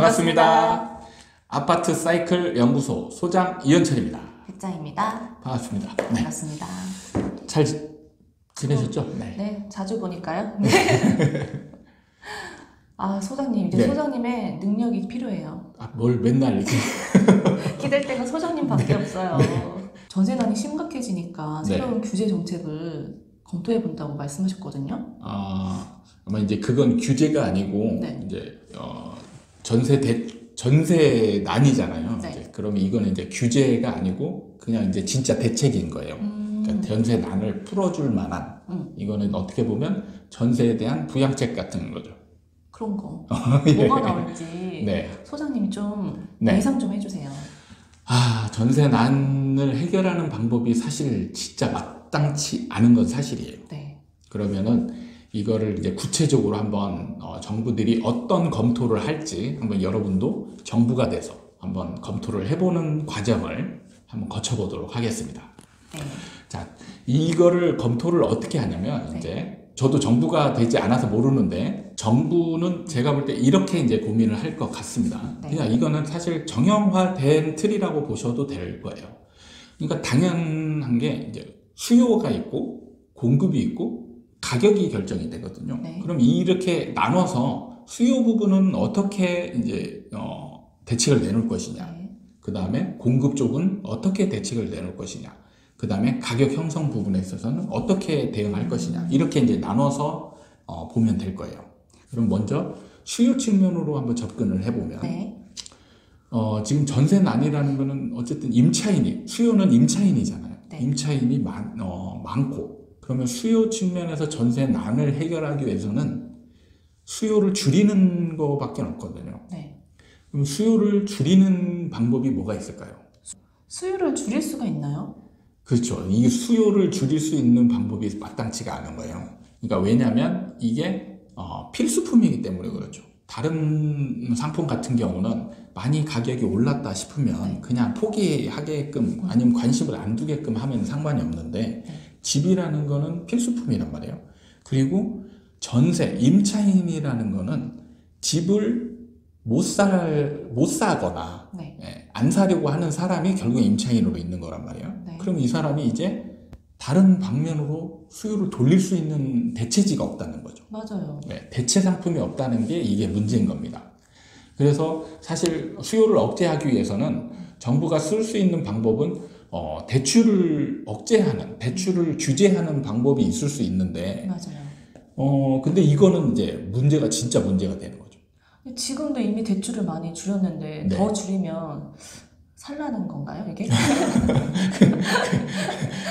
반갑습니다. 아파트 사이클 연구소 소장 이현철입니다. 백장입니다. 반갑습니다. 네. 반갑습니다. 잘 지내셨죠? 네. 네, 자주 보니까요. 네. 아, 소장님, 이제 네. 소장님의 능력이 필요해요. 아, 뭘 맨날 이렇게. 기댈 때가 소장님밖에 없어요. 전세난이 심각해지니까 네. 새로운 규제 정책을 검토해 본다고 말씀하셨거든요. 아마 이제 그건 규제가 아니고 네. 이제 전세난이잖아요. 네. 이제 그러면 이거는 이제 규제가 아니고 그냥 이제 진짜 대책인 거예요. 그러니까 전세난을 풀어줄 만한 이거는 어떻게 보면 전세에 대한 부양책 같은 거죠. 그런 거. 예. 뭐가 나올지 네. 소장님이 좀 네. 예상 좀 해주세요. 전세난을 해결하는 방법이 사실 진짜 마땅치 않은 건 사실이에요. 네. 그러면은 이거를 이제 구체적으로 한번 정부들이 어떤 검토를 할지 한번 여러분도 정부가 돼서 한번 검토를 해보는 과정을 한번 거쳐보도록 하겠습니다. 네. 자, 이거를 검토를 어떻게 하냐면 네. 이제 저도 정부가 되지 않아서 모르는데 정부는 제가 볼 때 이렇게 이제 고민을 할 것 같습니다. 네. 그냥 이거는 사실 정형화된 틀이라고 보셔도 될 거예요. 그러니까 당연한 게 이제 수요가 있고 공급이 있고 가격이 결정이 되거든요. 네. 그럼 이렇게 나눠서 수요 부분은 어떻게 이제 대책을 내놓을 것이냐. 네. 그 다음에 공급 쪽은 어떻게 대책을 내놓을 것이냐. 그 다음에 가격 형성 부분에 있어서는 어떻게 대응할 것이냐. 이렇게 이제 나눠서 보면 될 거예요. 그럼 먼저 수요 측면으로 한번 접근을 해보면 네. 지금 전세난이라는 거는 어쨌든 임차인이 수요는 임차인이잖아요. 네. 임차인이 많고 그러면 수요 측면에서 전세난을 해결하기 위해서는 수요를 줄이는 거밖에 없거든요. 네. 그럼 수요를 줄이는 방법이 뭐가 있을까요? 수요를 줄일 수가 있나요? 그렇죠. 이 수요를 줄일 수 있는 방법이 마땅치가 않은 거예요. 그러니까 왜냐하면 이게 필수품이기 때문에 그렇죠. 다른 상품 같은 경우는 많이 가격이 올랐다 싶으면 네. 그냥 포기하게끔 아니면 관심을 안 두게끔 하면 상관이 없는데 네. 집이라는 거는 필수품이란 말이에요. 그리고 전세, 임차인이라는 거는 집을 못 사거나 네. 안 사려고 하는 사람이 결국 임차인으로 있는 거란 말이에요. 네. 그럼 이 사람이 이제 다른 방면으로 수요를 돌릴 수 있는 대체지가 없다는 거죠. 맞아요. 대체 상품이 없다는 게 이게 문제인 겁니다. 그래서 사실 수요를 억제하기 위해서는 정부가 쓸 수 있는 방법은 대출을 억제하는, 대출을 규제하는 방법이 있을 수 있는데, 맞아요. 근데 이거는 이제 진짜 문제가 되는 거죠. 지금도 이미 대출을 많이 줄였는데 네. 더 줄이면 살라는 건가요, 이게?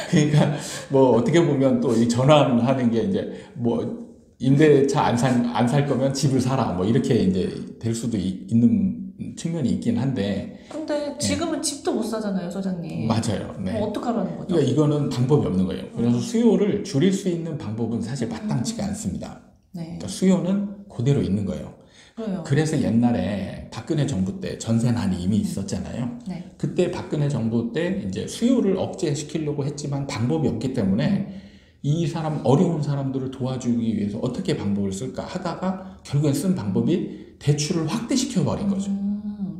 그러니까 뭐 어떻게 보면 또 이 전환하는 게 이제 뭐 임대차 안 살 거면 집을 사라 뭐 이렇게 이제 될 수도 있는 측면이 있긴 한데. 근데 지금은 집도 못 사잖아요, 소장님. 맞아요. 네. 그럼 어떡하라는 거죠? 그러니까 이거는 방법이 없는 거예요. 그래서 수요를 줄일 수 있는 방법은 사실 마땅치가 않습니다. 네. 그러니까 수요는 그대로 있는 거예요. 그래요. 그래서 옛날에 박근혜 정부 때 전세난이 이미 있었잖아요. 네. 그때 박근혜 정부 때 이제 수요를 억제시키려고 했지만 방법이 없기 때문에 이 어려운 사람들을 도와주기 위해서 어떻게 방법을 쓸까 하다가 결국엔 쓴 방법이 대출을 확대시켜 버린 거죠.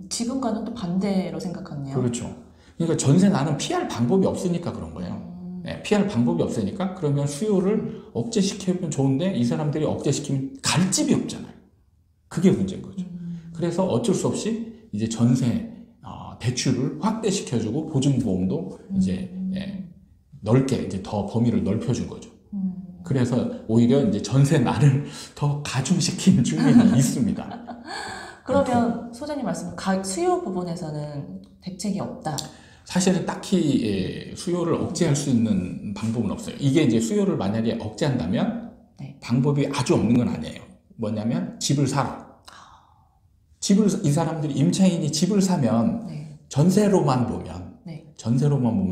지금과는 또 반대로 생각하네요. 그렇죠. 그러니까 전세난은 피할 방법이 없으니까 그런 거예요. 피할 방법이 없으니까 그러면 수요를 억제시키면 좋은데 이 사람들이 억제시키면 갈 집이 없잖아요. 그게 문제인 거죠. 그래서 어쩔 수 없이 이제 전세 대출을 확대시켜주고 보증보험도 이제 넓게 이제 더 범위를 넓혀준 거죠. 그래서 오히려 이제 전세난을 더 가중시킨 측면이 있습니다. 그러면 소장님 말씀 수요 부분에서는 대책이 없다. 사실은 딱히 수요를 억제할 수 있는 방법은 없어요. 이게 이제 수요를 만약에 억제한다면 네. 방법이 아주 없는 건 아니에요. 뭐냐면 집을 사라. 이 사람들이 임차인이 집을 사면 네. 전세로만 보면 네.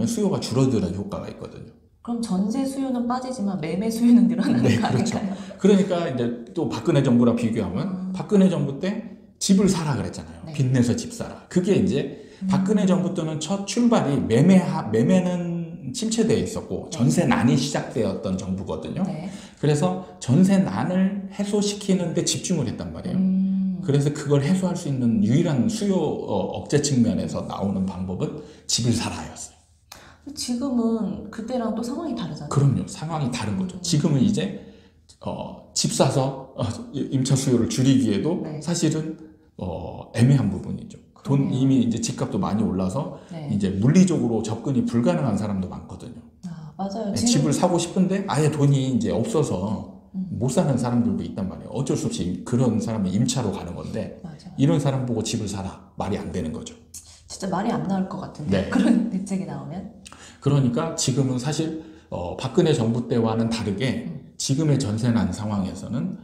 수요가 줄어드는 효과가 있거든요. 그럼 전세 수요는 빠지지만 매매 수요는 늘어나는 네, 거 그렇죠. 아닐까요? 그러니까 이제 또 박근혜 정부랑 비교하면 박근혜 정부 때 집을 사라 그랬잖아요. 네. 빚내서 집 사라. 그게 이제 박근혜 정부 때는 첫 출발이 매매는 침체되어 있었고 전세난이 시작되었던 정부거든요. 네. 그래서 전세난을 해소시키는 데 집중을 했단 말이에요. 그래서 그걸 해소할 수 있는 유일한 수요 억제 측면에서 나오는 방법은 집을 사라였어요. 지금은 그때랑 또 상황이 다르잖아요. 그럼요. 상황이 다른 거죠. 지금은 이제 집 사서 임차 수요를 줄이기에도 네. 사실은 애매한 부분이죠. 돈 그러네요. 이미 이제 집값도 많이 올라서 네. 이제 물리적으로 접근이 불가능한 사람도 많거든요. 아, 맞아요. 집을 사고 싶은데 아예 돈이 이제 없어서 못 사는 사람들도 있단 말이에요. 어쩔 수 없이 그런 사람이 임차로 가는 건데 맞아요. 이런 사람 보고 집을 사라. 말이 안 되는 거죠. 진짜 말이 안 나올 것 같은데 네. 그런 대책이 나오면. 그러니까 지금은 사실 박근혜 정부 때와는 다르게 지금의 전세 난 상황에서는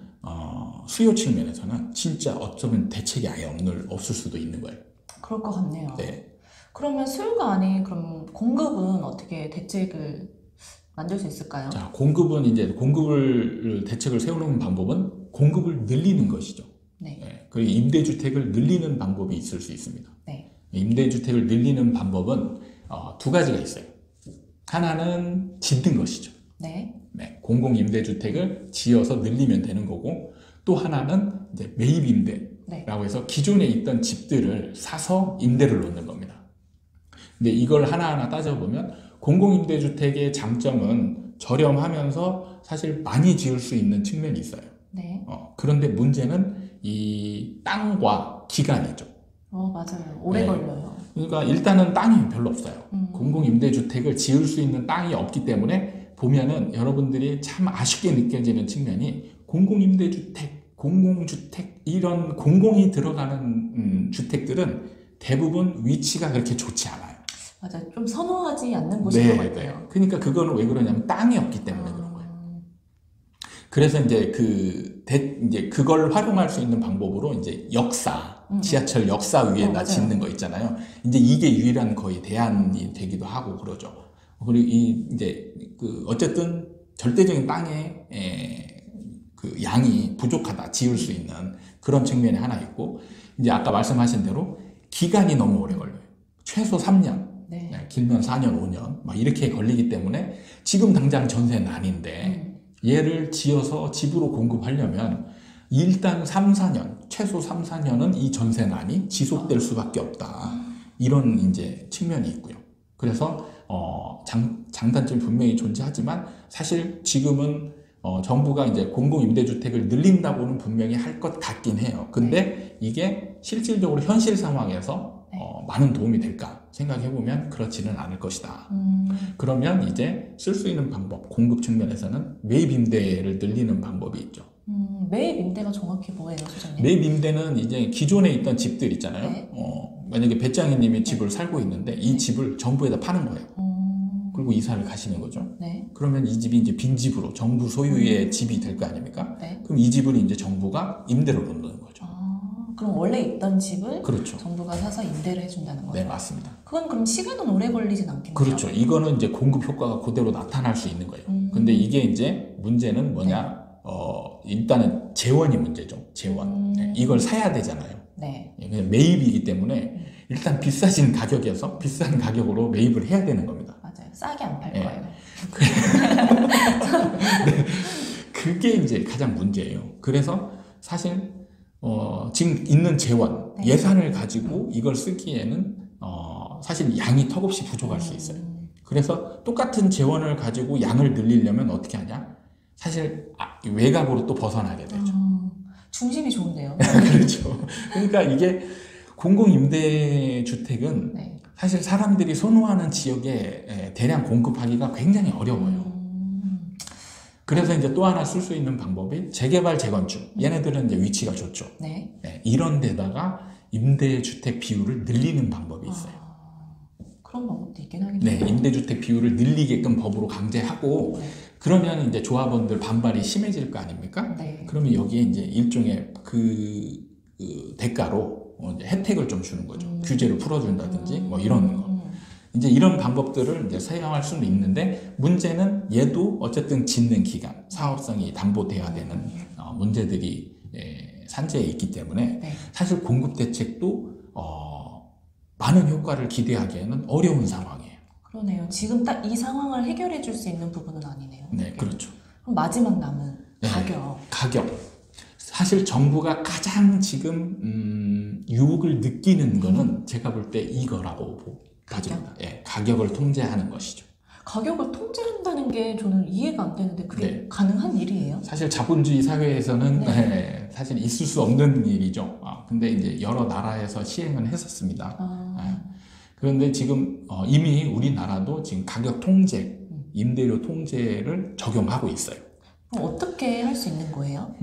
수요 측면에서는 진짜 어쩌면 대책이 아예 없을 수도 있는 거예요. 그럴 것 같네요. 네. 그러면 수요가 아닌 그럼 공급은 어떻게 대책을 만들 수 있을까요? 자, 공급을 대책을 세우는 방법은 공급을 늘리는 것이죠. 네. 네. 그리고 임대주택을 늘리는 방법이 있을 수 있습니다. 네. 임대주택을 늘리는 방법은 두 가지가 있어요. 하나는 짓는 것이죠. 네. 네, 공공임대주택을 지어서 늘리면 되는 거고, 또 하나는 이제 매입임대라고 네. 해서 기존에 있던 집들을 사서 임대를 놓는 겁니다. 근데 이걸 하나하나 따져보면 공공임대주택의 장점은 저렴하면서 사실 많이 지을 수 있는 측면이 있어요. 네. 그런데 문제는 이 땅과 기간이죠. 맞아요. 오래 네. 걸려요. 그러니까 일단은 땅이 별로 없어요. 공공임대주택을 지을 수 있는 땅이 없기 때문에 보면은 여러분들이 참 아쉽게 느껴지는 측면이 공공임대주택, 공공주택 이런 공공이 들어가는 주택들은 대부분 위치가 그렇게 좋지 않아요. 맞아요. 좀 선호하지 않는 곳인 것 같아요. 그러니까 그거는 왜 그러냐면 땅이 없기 때문에 그런 거예요. 그래서 이제 이제 그걸 활용할 수 있는 방법으로 이제 지하철 역사 위에다 맞아요. 짓는 거 있잖아요. 이제 이게 유일한 거의 대안이 되기도 하고 그러죠. 그리고 이제 어쨌든 절대적인 땅의 그 양이 부족하다 지을 수 있는 그런 측면이 하나 있고, 이제 아까 말씀하신 대로 기간이 너무 오래 걸려요. 최소 3년, 네. 길면 4년, 5년 막 이렇게 걸리기 때문에 지금 당장 전세는 아닌데 얘를 지어서 집으로 공급하려면 일단 3, 4년, 최소 3, 4년은 이 전세난이 지속될 수밖에 없다. 이런 이제 측면이 있고요. 그래서 장단점이 분명히 존재하지만 사실 지금은 정부가 이제 공공임대주택을 늘린다고는 분명히 할 것 같긴 해요. 근데 이게 실질적으로 현실 상황에서 많은 도움이 될까 생각해보면 그렇지는 않을 것이다. 그러면 이제 쓸 수 있는 방법, 공급 측면에서는 매입임대를 늘리는 방법이 있죠. 매입 임대가 정확히 뭐예요, 소장님? 매입임대는 이제 기존에 있던 집들 있잖아요. 네. 만약에 배짱이님이 집을 살고 있는데 이 집을 정부에다 파는 거예요. 음, 그리고 이사를 가시는 거죠. 네. 그러면 이 집이 이제 빈집으로 정부 소유의 집이 될 거 아닙니까? 네. 그럼 이 집을 이제 정부가 임대로 놓는 거죠. 그럼 원래 있던 집을 그렇죠. 정부가 사서 임대를 해준다는 거예요? 네, 맞습니다. 그건 그럼 시간은 오래 걸리진 않겠네요? 그렇죠. 이거는 이제 공급 효과가 그대로 나타날 수 있는 거예요. 근데 이게 이제 문제는 뭐냐? 일단은 재원이 문제죠. 재원. 네, 이걸 사야 되잖아요. 네. 그냥 매입이기 때문에 일단 비싼 가격으로 매입을 해야 되는 겁니다. 맞아요. 싸게 안 팔 네. 거예요. 네, 그게 이제 가장 문제예요. 그래서 사실 지금 있는 재원, 네. 예산을 가지고 이걸 쓰기에는 사실 양이 턱없이 부족할 수 있어요. 그래서 똑같은 재원을 가지고 양을 늘리려면 어떻게 하냐? 사실 외곽으로 또 벗어나게 되죠. 중심이 좋은데요. 그렇죠. 그러니까 이게 공공임대주택은 네. 사실 사람들이 선호하는 지역에 대량 공급하기가 굉장히 어려워요. 그래서 이제 또 하나 쓸 수 있는 방법이 재개발, 재건축. 얘네들은 이제 위치가 좋죠. 네. 네, 이런 데다가 임대주택 비율을 늘리는 방법이 있어요. 그런 방법도 있긴 하겠네요. 네, 임대주택 비율을 늘리게끔 법으로 강제하고, 네. 그러면 이제 조합원들 반발이 심해질 거 아닙니까? 네. 그러면 여기에 이제 일종의 그 대가로 이제 혜택을 좀 주는 거죠. 규제를 풀어준다든지 뭐 이런 거. 이제 이런 방법들을 이제 사용할 수는 있는데, 문제는 얘도 어쨌든 짓는 기간, 사업성이 담보돼야 되는 문제들이 산재에 있기 때문에 네. 사실 공급 대책도 많은 효과를 기대하기에는 어려운 상황이에요. 그러네요. 지금 딱 이 상황을 해결해 줄 수 있는 부분은 아니네요. 네, 그렇죠. 그럼 마지막 남은 네. 가격. 가격. 사실 정부가 가장 지금 유혹을 느끼는 거는 제가 볼 때 이거라고 봐집니다. 예, 가격을 통제하는 것이죠. 가격을 통제한다는 게 저는 이해가 안 되는데 그게 가능한 일이에요? 사실 자본주의 사회에서는 사실 있을 수 없는 일이죠. 근데 이제 여러 나라에서 시행은 했었습니다. 그런데 지금 이미 우리나라도 지금 가격 통제, 임대료 통제를 적용하고 있어요. 그럼 어떻게 할 수 있는 거예요?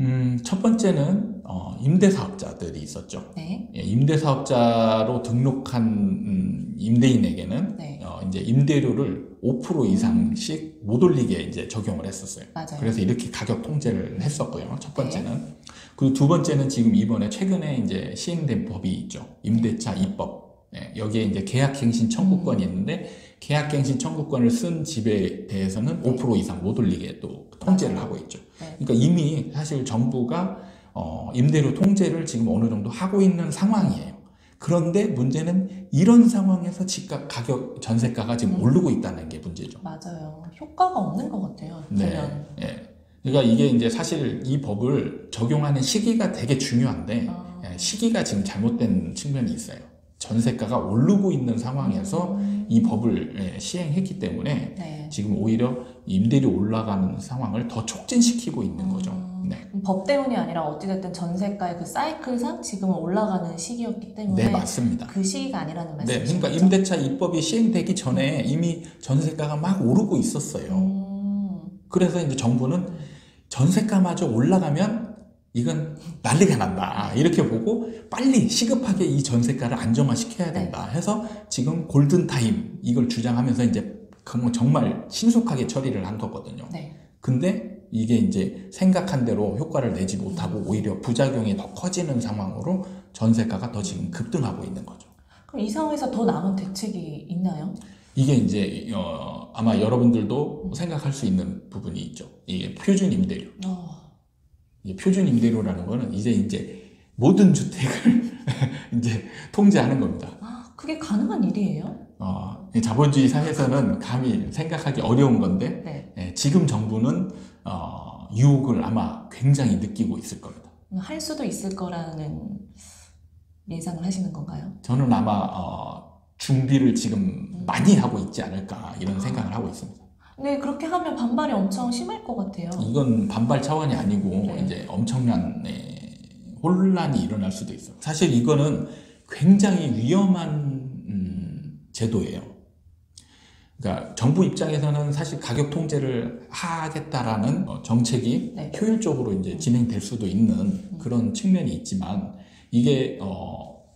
첫 번째는 임대사업자들이 있었죠. 네. 예, 임대사업자로 등록한 임대인에게는 네. 이제 임대료를 5% 이상씩 못 올리게 이제 적용을 했었어요. 맞아요. 그래서 이렇게 가격 통제를 했었고요. 첫 번째는. 그리고 두 번째는 지금 이번에 최근에 이제 시행된 법이 있죠. 임대차 2법. 예, 여기에 이제 계약갱신 청구권이 있는데 계약갱신 청구권을 쓴 집에 대해서는 5% 이상 못 올리게 또 통제를 하고 있죠. 그러니까 이미 사실 정부가 임대료 통제를 지금 어느 정도 하고 있는 상황이에요. 그런데 문제는 이런 상황에서 집값 가격 전세가가 지금 오르고 있다는 게 문제죠. 맞아요. 효과가 없는 것 같아요. 보면. 네. 그러니까 이게 이제 사실 이 법을 적용하는 시기가 되게 중요한데 시기가 지금 잘못된 측면이 있어요. 전세가가 오르고 있는 상황에서 이 법을 시행했기 때문에 지금 오히려 임대료 올라가는 상황을 더 촉진시키고 있는 거죠. 법 때문이 아니라 어찌됐든 전세가의 그 사이클상 지금은 올라가는 시기였기 때문에 네, 맞습니다. 그 시기가 아니라는 말씀이시죠? 네, 그러니까 임대차 입법이 시행되기 전에 이미 전세가가 막 오르고 있었어요. 그래서 이제 정부는 전세가마저 올라가면 이건 난리가 난다 이렇게 보고 빨리 시급하게 이 전세가를 안정화시켜야 된다 해서 지금 골든타임 이걸 주장하면서 이제 정말 신속하게 처리를 한 거거든요. 근데 이게 이제 생각한 대로 효과를 내지 못하고 오히려 부작용이 더 커지는 상황으로 전세가가 더 지금 급등하고 있는 거죠. 그럼 이 상황에서 더 남은 대책이 있나요? 이게 이제 아마 여러분들도 생각할 수 있는 부분이 있죠. 이게 표준 임대료. 표준 임대료라는 거는 이제 모든 주택을 이제 통제하는 겁니다. 그게 가능한 일이에요? 자본주의 사회에서는 감히 생각하기 어려운 건데 지금 정부는 유혹을 아마 굉장히 느끼고 있을 겁니다. 할 수도 있을 거라는 예상을 하시는 건가요? 저는 아마 준비를 지금 많이 하고 있지 않을까 이런 생각을 하고 있습니다. 네, 그렇게 하면 반발이 엄청 심할 것 같아요. 이건 반발 차원이 아니고 이제 엄청난 혼란이 일어날 수도 있어요. 사실 이거는 굉장히 위험한 제도예요. 그러니까 정부 입장에서는 사실 가격 통제를 하겠다라는 정책이 효율적으로 이제 진행될 수도 있는 그런 측면이 있지만 이게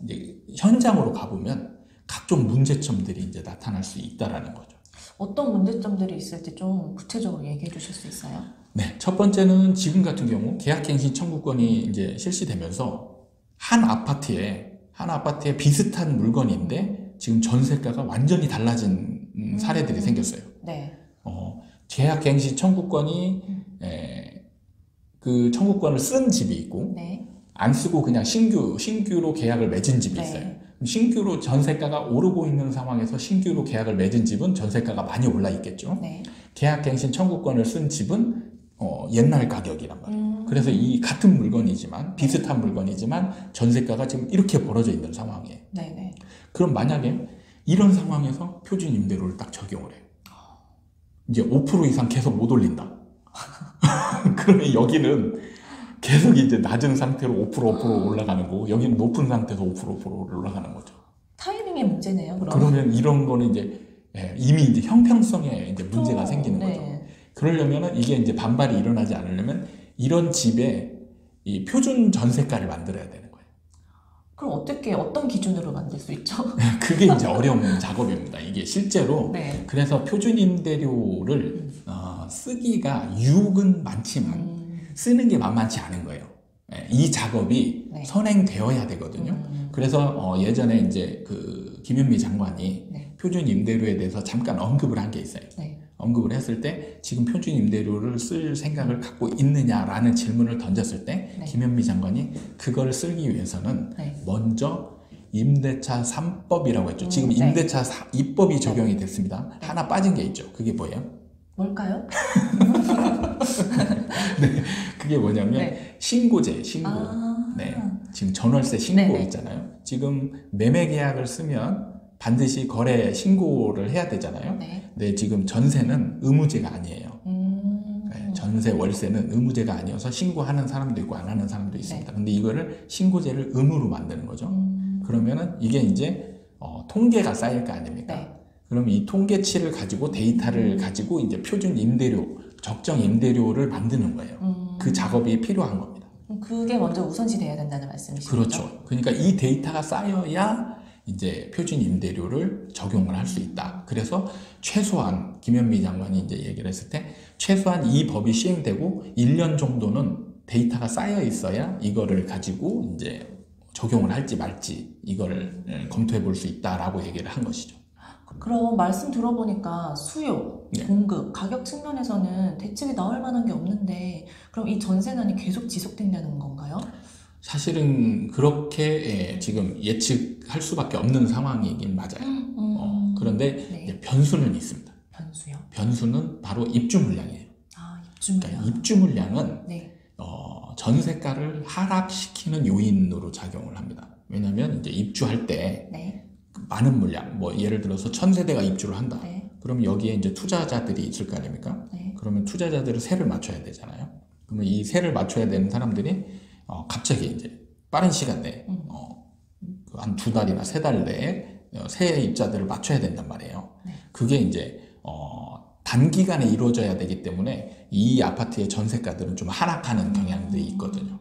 이제 현장으로 가보면 각종 문제점들이 이제 나타날 수 있다라는 거죠. 어떤 문제점들이 있을지 좀 구체적으로 얘기해 주실 수 있어요? 네, 첫 번째는 지금 같은 경우 계약갱신 청구권이 이제 실시되면서 한 아파트에 비슷한 물건인데 지금 전세가가 완전히 달라진 사례들이 생겼어요. 계약갱신 청구권이 그 청구권을 쓴 집이 있고 안 쓰고 그냥 신규로 계약을 맺은 집이 있어요. 신규로 전세가가 오르고 있는 상황에서 신규로 계약을 맺은 집은 전세가가 많이 올라 있겠죠. 계약갱신 청구권을 쓴 집은 옛날 가격이란 말이에요. 그래서 이 같은 물건이지만 비슷한 물건이지만 전세가가 지금 이렇게 벌어져 있는 상황이에요. 그럼 만약에 이런 상황에서 표준 임대료를 딱 적용을 해요. 이제 5% 이상 계속 못 올린다. 그러면 여기는 계속 이제 낮은 상태로 5% 올라가는 거고 여기는 높은 상태에서 5% 올라가는 거죠. 타이밍의 문제네요. 그러면 이런 거는 이제 이미 이제 형평성에 이제 문제가 생기는 거죠. 그러려면은 이게 이제 반발이 일어나지 않으려면 이런 집에 이 표준 전세가를 만들어야 되는 거예요. 그럼 어떤 기준으로 만들 수 있죠? 그게 이제 어려운 작업입니다. 이게 실제로 그래서 표준 임대료를 쓰기가 유혹은 많지만 쓰는 게 만만치 않은 거예요. 이 작업이 선행되어야 되거든요. 그래서 예전에 이제 그 김현미 장관이 표준 임대료에 대해서 잠깐 언급을 한 게 있어요. 언급을 했을 때 지금 표준 임대료를 쓸 생각을 갖고 있느냐라는 질문을 던졌을 때 김현미 장관이 그걸 쓰기 위해서는 먼저 임대차 3법이라고 했죠. 지금 임대차 2법이 적용이 됐습니다. 하나 빠진 게 있죠. 그게 뭐예요? 뭘까요? 그게 뭐냐면 신고제, 신고. 아. 네. 지금 전월세 신고 네네. 있잖아요. 지금 매매 계약을 쓰면 반드시 거래 신고를 해야 되잖아요. 네. 근데 지금 전세는 의무제가 아니에요. 네, 전세, 월세는 의무제가 아니어서 신고하는 사람도 있고 안 하는 사람도 있습니다. 근데 이거를 신고제를 의무로 만드는 거죠. 그러면은 이게 이제 통계가 쌓일 거 아닙니까? 네. 그럼 이 통계치를 가지고 데이터를 가지고 이제 표준 임대료, 적정 임대료를 만드는 거예요. 그 작업이 필요한 겁니다. 그게 먼저 우선시 돼야 된다는 말씀이시죠? 그렇죠. 그러니까 이 데이터가 쌓여야 이제 표준 임대료를 적용을 할 수 있다. 그래서 최소한 김현미 장관이 이제 얘기를 했을 때 최소한 이 법이 시행되고 1년 정도는 데이터가 쌓여 있어야 이거를 가지고 이제 적용을 할지 말지 이거를 검토해 볼 수 있다라고 얘기를 한 것이죠. 그럼 말씀 들어보니까 수요, 네. 공급, 가격 측면에서는 대책이 나올 만한 게 없는데 그럼 이 전세난이 계속 지속된다는 건가요? 사실은 그렇게 지금 예측할 수밖에 없는 상황이긴 맞아요. 그런데 네. 이제 변수는 있습니다. 변수요? 변수는 바로 입주 물량이에요. 아, 입주 물량. 그러니까 입주 물량은 네. 전세가를 하락시키는 요인으로 작용을 합니다. 왜냐하면 이제 입주할 때 네. 많은 물량, 뭐 예를 들어서 1000세대가 입주를 한다. 네. 그럼 여기에 이제 투자자들이 있을 거 아닙니까? 네. 그러면 투자자들은 세를 맞춰야 되잖아요. 그러면 이 세를 맞춰야 되는 사람들이 갑자기 이제 빠른 시간 내에 한 2달이나 3달 내에 새 입자들을 맞춰야 된단 말이에요. 네. 그게 이제 단기간에 이루어져야 되기 때문에 이 아파트의 전세가들은 좀 하락하는 경향들이 있거든요.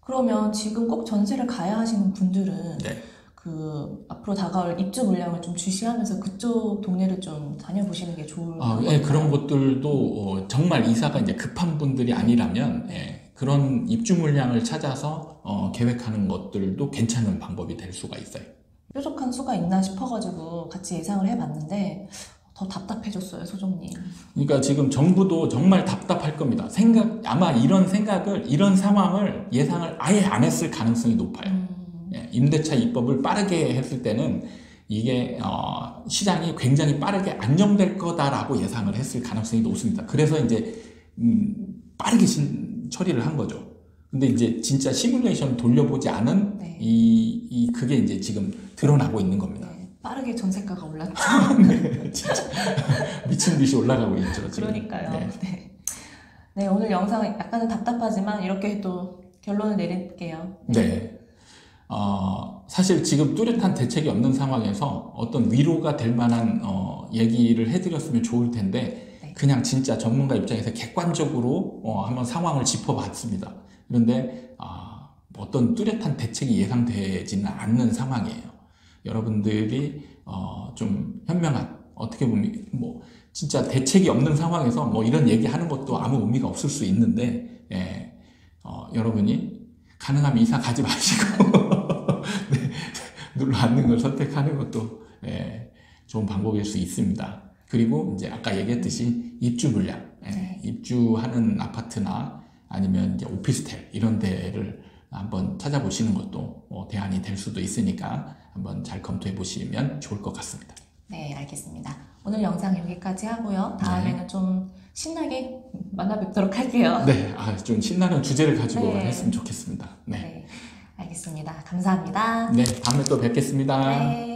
그러면 지금 꼭 전세를 가야 하시는 분들은 네. 그 앞으로 다가올 입주 물량을 좀 주시하면서 그쪽 동네를 좀 다녀보시는 게 좋을 것 같아요. 예, 그런 것들도 정말 이사가 이제 급한 분들이 아니라면 그런 입주 물량을 찾아서 계획하는 것들도 괜찮은 방법이 될 수가 있어요. 뾰족한 수가 있나 싶어가지고 같이 예상을 해봤는데 더 답답해졌어요, 소정님. 그러니까 지금 정부도 정말 답답할 겁니다. 아마 이런 상황을 예상을 아예 안 했을 가능성이 높아요. 임대차 입법을 빠르게 했을 때는 이게 시장이 굉장히 빠르게 안정될 거다라고 예상을 했을 가능성이 높습니다. 그래서 이제 빠르게 처리를 한 거죠. 근데 이제 진짜 시뮬레이션 돌려보지 않은 네. 그게 이제 지금 드러나고 있는 겁니다. 네, 빠르게 전세가가 올랐죠. 네, 진짜 미친 듯이 올라가고 있죠. 지금. 그러니까요. 네. 네. 네, 오늘 영상 약간은 답답하지만 이렇게 또 결론을 내릴게요. 네. 사실 지금 뚜렷한 대책이 없는 상황에서 어떤 위로가 될 만한 얘기를 해드렸으면 좋을 텐데 네. 그냥 진짜 전문가 입장에서 객관적으로 한번 상황을 짚어봤습니다. 그런데 어떤 뚜렷한 대책이 예상되지는 않는 상황이에요. 여러분들이 좀 현명한 어떻게 보면 뭐 진짜 대책이 없는 상황에서 뭐 이런 얘기하는 것도 아무 의미가 없을 수 있는데 여러분이 가능하면 이사 가지 마시고 네, 눌러 앉는 걸 선택하는 것도 좋은 방법일 수 있습니다. 그리고 이제 아까 얘기했듯이 입주 물량, 입주하는 아파트나 아니면 이제 오피스텔 이런 데를 한번 찾아보시는 것도 대안이 될 수도 있으니까 한번 잘 검토해 보시면 좋을 것 같습니다. 네, 알겠습니다. 오늘 영상 여기까지 하고요. 다음에는 좀 신나게 만나 뵙도록 할게요. 네, 좀 신나는 주제를 가지고 네. 했으면 좋겠습니다. 네. 네, 알겠습니다. 감사합니다. 네, 다음에 또 뵙겠습니다. 네.